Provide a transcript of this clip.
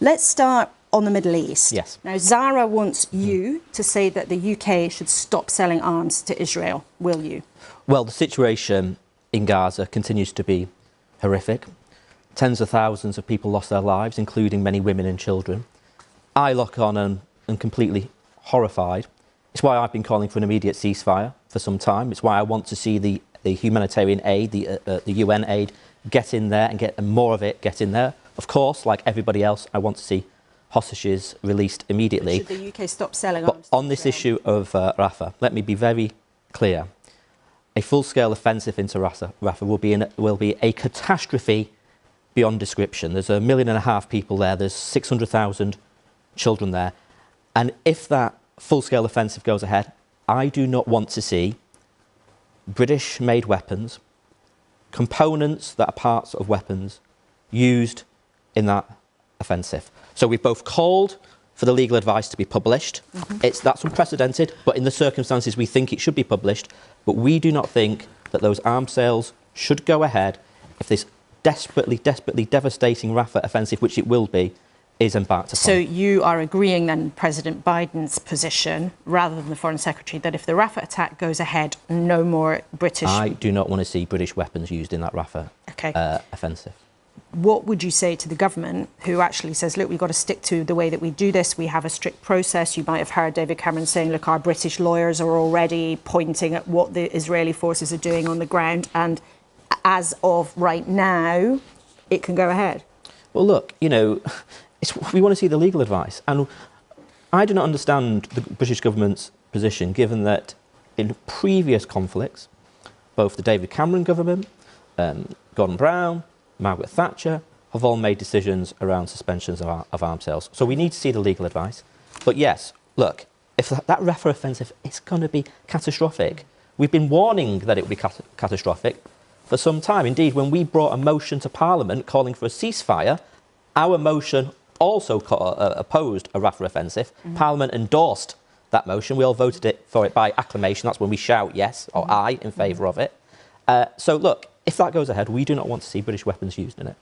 Let's start on the Middle East. Yes. Now, Zara wants you to say that the UK should stop selling arms to Israel. Will you? Well, the situation in Gaza continues to be horrific. Tens of thousands of people lost their lives, including many women and children. I look on and am completely horrified. It's why I've been calling for an immediate ceasefire for some time. It's why I want to see the humanitarian aid, the UN aid, get in there and get more of it get in there. Of course, like everybody else, I want to see hostages released immediately. Should the UK stop selling arms? But on this Israel? issue of Rafah, let me be very clear. A full-scale offensive into Rafah will be a catastrophe beyond description. There's 1.5 million people there. There's 600,000 children there. And if that full-scale offensive goes ahead, I do not want to see British-made weapons, components that are parts of weapons, used in that offensive. So we've both called for the legal advice to be published. That's unprecedented, but in the circumstances we think it should be published. But we do not think that those arms sales should go ahead if this desperately devastating Rafah offensive, which it will be, is embarked upon. So you are agreeing then President Biden's position, rather than the Foreign Secretary, that if the Rafah attack goes ahead, no more British... I do not want to see British weapons used in that Rafah offensive. What would you say to the government, who actually says, look, we've got to stick to the way that we do this, we have a strict process? You might have heard David Cameron saying, look, our British lawyers are already pointing at what the Israeli forces are doing on the ground, and as of right now, it can go ahead. Well, look, you know, we want to see the legal advice. And I do not understand the British government's position, given that in previous conflicts, both the David Cameron government, Gordon Brown, Margaret Thatcher have all made decisions around suspensions of arms sales. So we need to see the legal advice. But yes, look, if that Rafah offensive is going to be catastrophic, we've been warning that it would be catastrophic for some time. Indeed, when we brought a motion to Parliament calling for a ceasefire, our motion also opposed a Rafah offensive. Parliament endorsed that motion. We all voted for it by acclamation. That's when we shout yes or aye in favour of it. So look, if that goes ahead, we do not want to see British weapons used in it.